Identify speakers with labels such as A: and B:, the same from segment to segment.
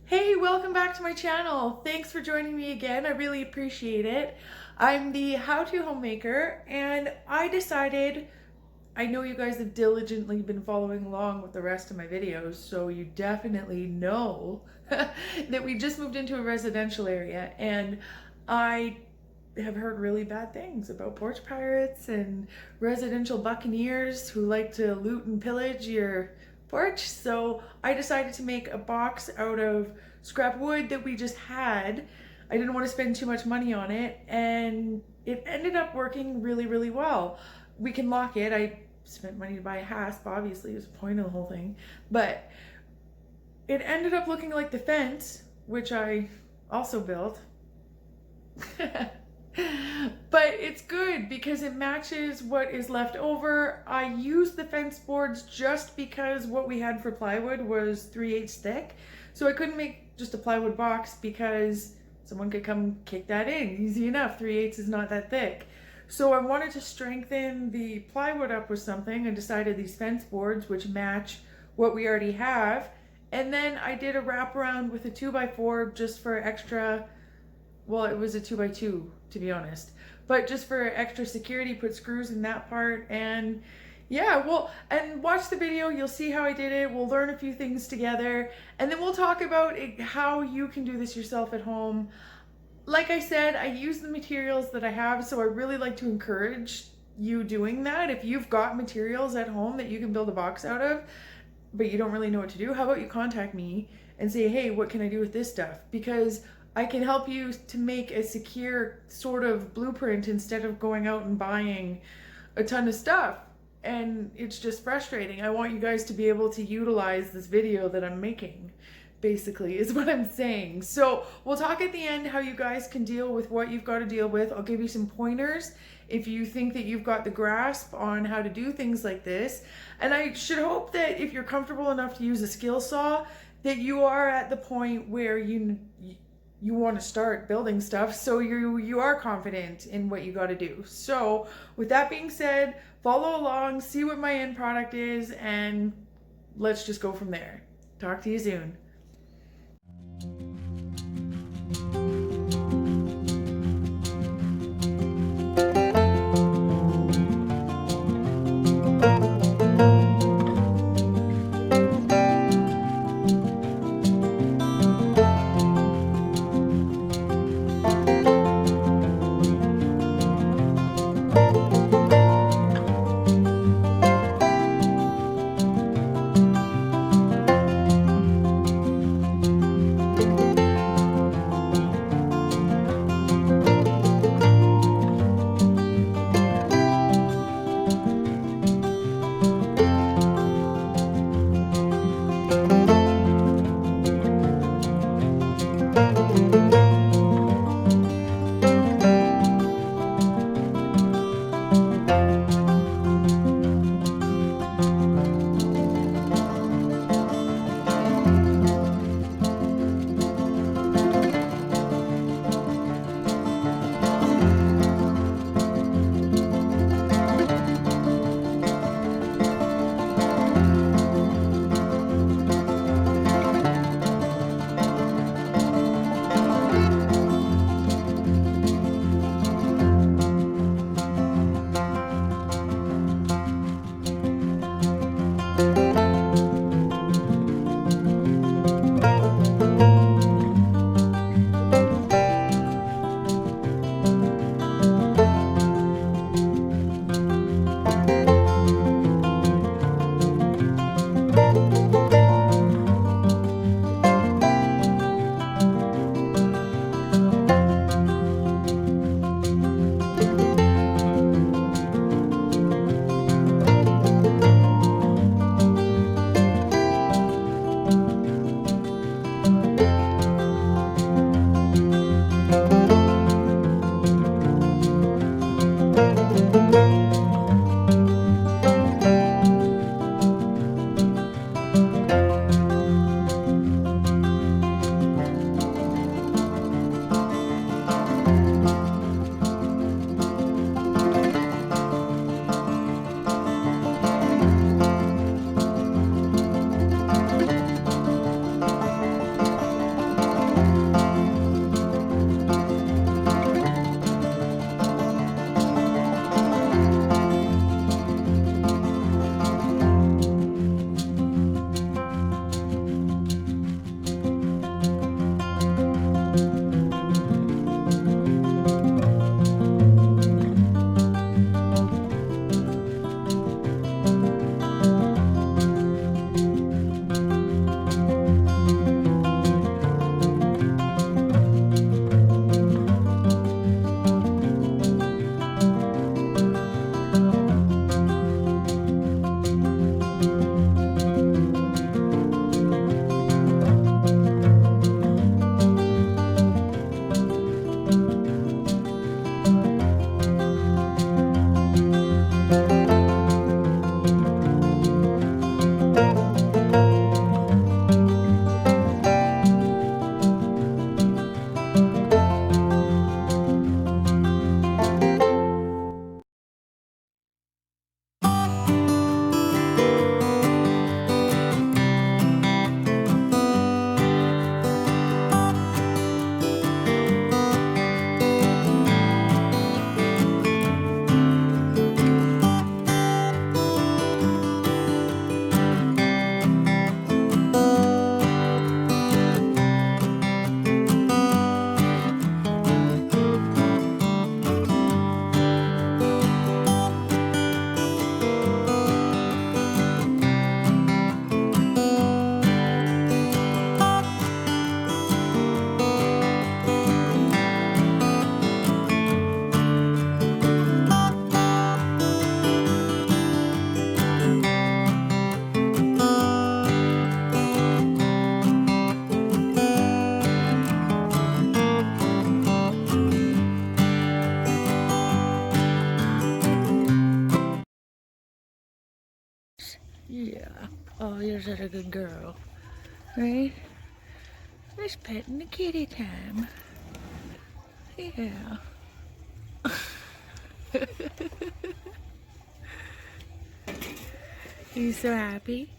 A: Hey, welcome back to my channel. Thanks for joining me again. I really appreciate it. I'm the how-to homemaker, and I decided, I know you guys have diligently been following along with the rest of my videos, so you definitely know that we just moved into a residential area, and I have heard really bad things about porch pirates and residential buccaneers who like to loot and pillage your porch. So I decided to make a box out of scrap wood that we just had. I didn't want to spend too much money on it, and it ended up working really, really well. We can lock it. I spent money to buy a hasp, obviously, it was the point of the whole thing. But it ended up looking like the fence, which I also built. But it's good because it matches what is left over. I used the fence boards just because what we had for plywood was 3/8 thick. So I couldn't make just a plywood box because someone could come kick that in. Easy enough, 3/8 is not that thick. So I wanted to strengthen the plywood up with something and decided these fence boards, which match what we already have. And then I did a wraparound with a 2x4 just for extra, well, it was a 2x2 to be honest, but just for extra security, put screws in that part. And yeah, well, and watch the video, you'll see how I did it. We'll learn a few things together, and then we'll talk about how you can do this yourself at home. Like I said, I use the materials that I have, so I really like to encourage you doing that. If you've got materials at home that you can build a box out of, but you don't really know what to do, how about you contact me and say, hey, what can I do with this stuff? Because I can help you to make a secure sort of blueprint instead of going out and buying a ton of stuff. And it's just frustrating. I want you guys to be able to utilize this video that I'm making, basically, is what I'm saying. So we'll talk at the end how you guys can deal with what you've got to deal with. I'll give you some pointers if you think that you've got the grasp on how to do things like this. And I should hope that if you're comfortable enough to use a skill saw, that you are at the point where you want to start building stuff, so you are confident in what you got to do. So with that being said, follow along, see what my end product is, and let's just go from there. Talk to you soon. Oh, you're such a good girl. Right? Nice petting the kitty time. Yeah. He's so happy.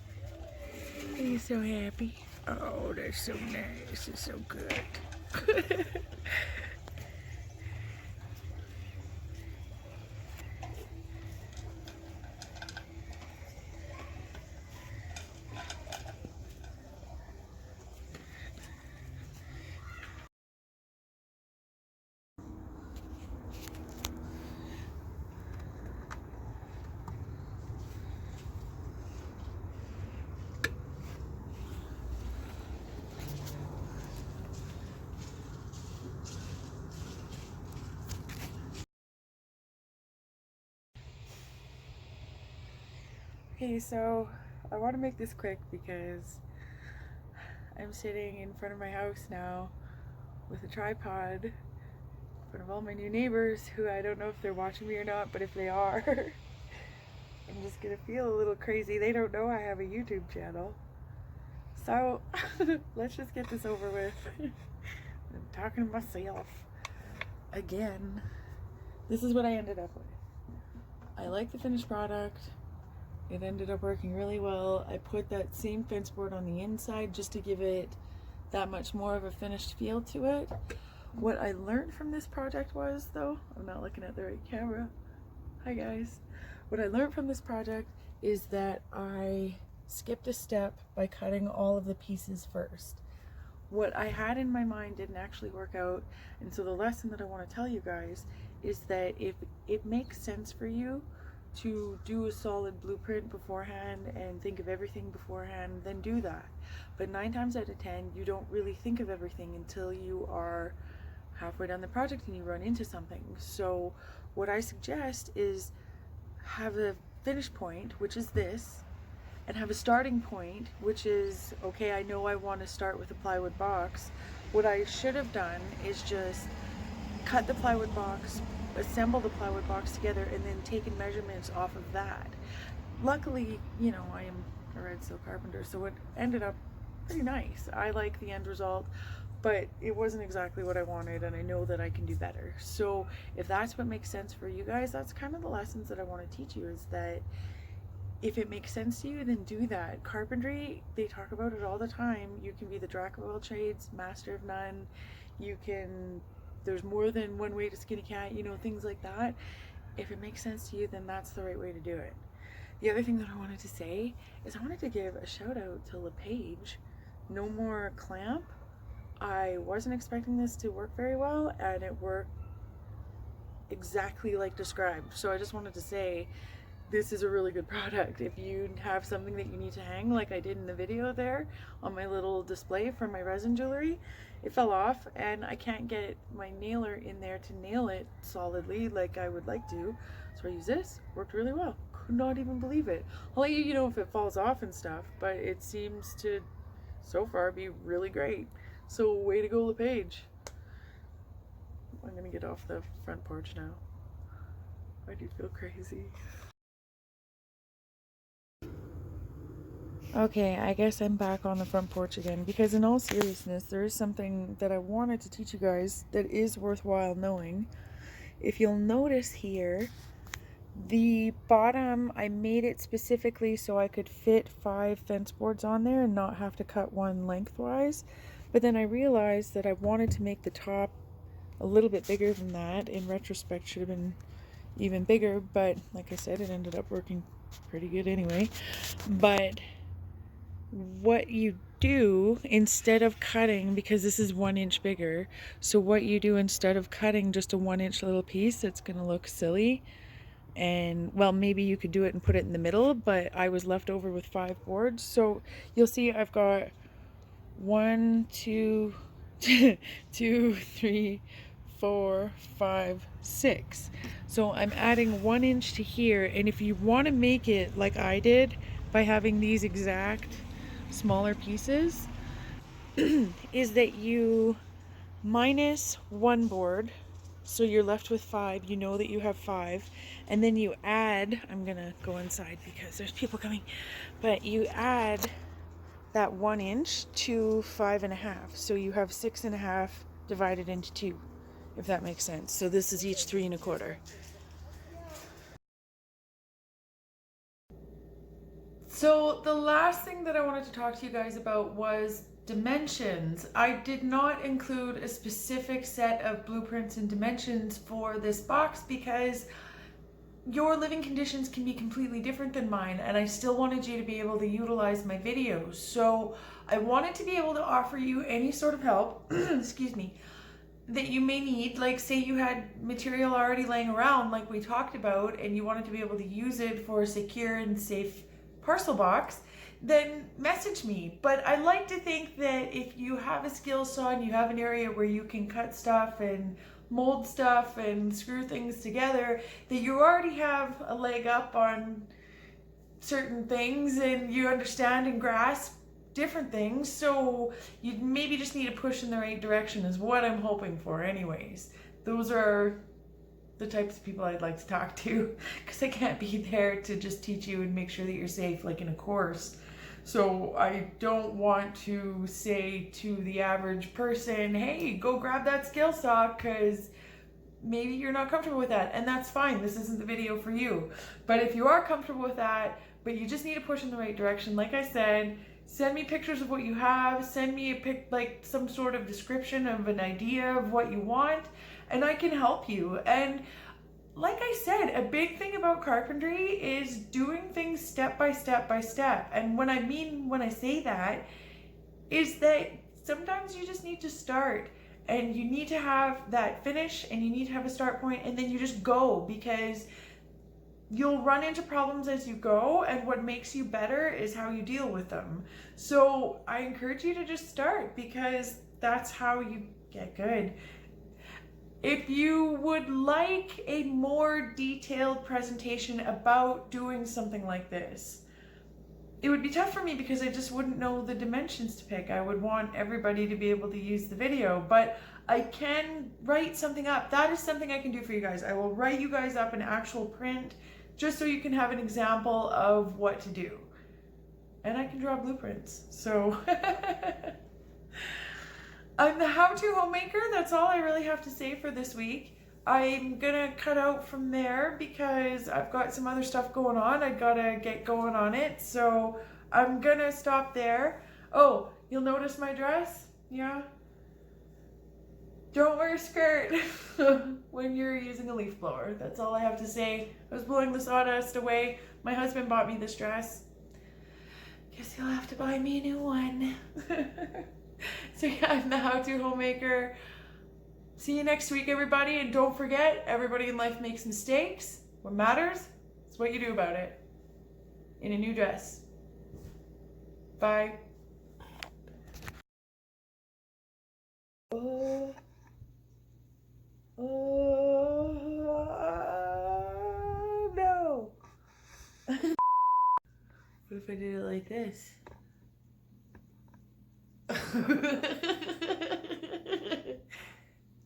A: He's so happy. Oh, that's so nice. It's so good. Okay, so I want to make this quick because I'm sitting in front of my house now with a tripod in front of all my new neighbors who I don't know if they're watching me or not, but if they are, I'm just gonna feel a little crazy. They don't know I have a YouTube channel. So let's just get this over with. I'm talking to myself again. This is what I ended up with. I like the finished product. It ended up working really well. I put that same fence board on the inside just to give it that much more of a finished feel to it. What I learned from this project was, though, I'm not looking at the right camera. Hi guys. What I learned from this project is that I skipped a step by cutting all of the pieces first. What I had in my mind didn't actually work out, and so the lesson that I want to tell you guys is that if it makes sense for you to do a solid blueprint beforehand and think of everything beforehand, then do that. But 9 times out of 10, you don't really think of everything until you are halfway down the project and you run into something. So what I suggest is have a finish point, which is this, and have a starting point, which is, okay, I know I want to start with a plywood box. What I should have done is just cut the plywood box, assemble the plywood box together, and then taken measurements off of that. Luckily, you know, I am a red steel carpenter, so it ended up pretty nice. I like the end result, but it wasn't exactly what I wanted, and I know that I can do better. So if that's what makes sense for you guys, that's kind of the lessons that I want to teach you, is that if it makes sense to you, then do that. Carpentry, they talk about it all the time. You can be the jack of all trades, master of none. You can, there's more than one way to skin a cat, you know, things like that. If it makes sense to you, then that's the right way to do it. The other thing that I wanted to say is I wanted to give a shout out to LePage. No more clamp. I wasn't expecting this to work very well, and it worked exactly like described. So I just wanted to say, this is a really good product. If you have something that you need to hang, like I did in the video there on my little display for my resin jewelry, it fell off and I can't get my nailer in there to nail it solidly like I would like to. So I use this, worked really well. Could not even believe it. I'll let you know if it falls off and stuff, but it seems to so far be really great. So way to go, LePage. I'm gonna get off the front porch now. I do feel crazy. Okay, I guess I'm back on the front porch again, because in all seriousness, there is something that I wanted to teach you guys that is worthwhile knowing. If you'll notice here, the bottom, I made it specifically so I could fit 5 fence boards on there and not have to cut one lengthwise. But then I realized that I wanted to make the top a little bit bigger than that. In retrospect, should have been even bigger, but like I said, it ended up working pretty good anyway. But what you do instead of cutting, because this is 1 inch bigger, so what you do instead of cutting just a 1 inch little piece that's gonna look silly, and well, maybe you could do it and put it in the middle, but I was left over with 5 boards. So you'll see I've got 1, 2, 2, 3, 4, 5, 6. So I'm adding 1 inch to here, and if you want to make it like I did by having these exact smaller pieces, is that you minus 1 board So you're left with 5. You know that you have 5. And then you add, I'm going to go inside because there's people coming, but you add that 1 inch to 5.5. So you have 6.5 divided into 2, if that makes sense. So this is each 3.25. So the last thing that I wanted to talk to you guys about was dimensions. I did not include a specific set of blueprints and dimensions for this box because your living conditions can be completely different than mine, and I still wanted you to be able to utilize my videos. So I wanted to be able to offer you any sort of help, excuse me, that you may need. Like, say you had material already laying around like we talked about and you wanted to be able to use it for a secure and safe parcel box, then message me. But I like to think that if you have a skill saw and you have an area where you can cut stuff and mold stuff and screw things together, that you already have a leg up on certain things and you understand and grasp different things. So you maybe just need a push in the right direction is what I'm hoping for anyways. Those are the types of people I'd like to talk to, because I can't be there to just teach you and make sure that you're safe like in a course. So I don't want to say to the average person, hey, go grab that skill saw, because maybe you're not comfortable with that, and that's fine. This isn't the video for you. But if you are comfortable with that, but you just need a push in the right direction, like I said, send me pictures of what you have, send me like some sort of description of an idea of what you want, and I can help you. And like I said, a big thing about carpentry is doing things step by step by step. And what I mean when I say that is that sometimes you just need to start, and you need to have that finish, and you need to have a start point, and then you just go, because you'll run into problems as you go, and what makes you better is how you deal with them. So I encourage you to just start, because that's how you get good. If you would like a more detailed presentation about doing something like this, it would be tough for me because I just wouldn't know the dimensions to pick. I would want everybody to be able to use the video, but I can write something up. That is something I can do for you guys. I will write you guys up an actual print just so you can have an example of what to do. And I can draw blueprints. So I'm the how-to homemaker. That's all I really have to say for this week. I'm gonna cut out from there because I've got some other stuff going on. I gotta get going on it. So I'm gonna stop there. Oh, you'll notice my dress? Yeah? Don't wear a skirt when you're using a leaf blower. That's all I have to say. I was blowing the sawdust away. My husband bought me this dress. Guess you'll have to buy me a new one. So yeah, I'm the how-to homemaker. See you next week, everybody. And don't forget, everybody in life makes mistakes. What matters is what you do about it. In a new dress. Bye. Oh no. What if I did it like this?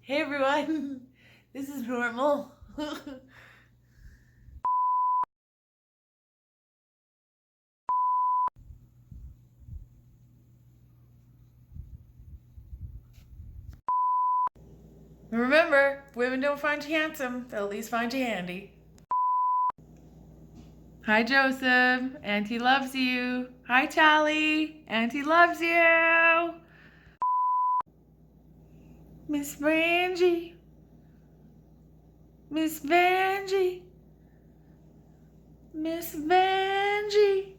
A: Hey everyone, this is normal. Remember, if women don't find you handsome, they'll at least find you handy. Hi Joseph, Auntie loves you. Hi Tally, Auntie loves you. Miss Vanjie. Miss Vanjie. Miss Vanjie.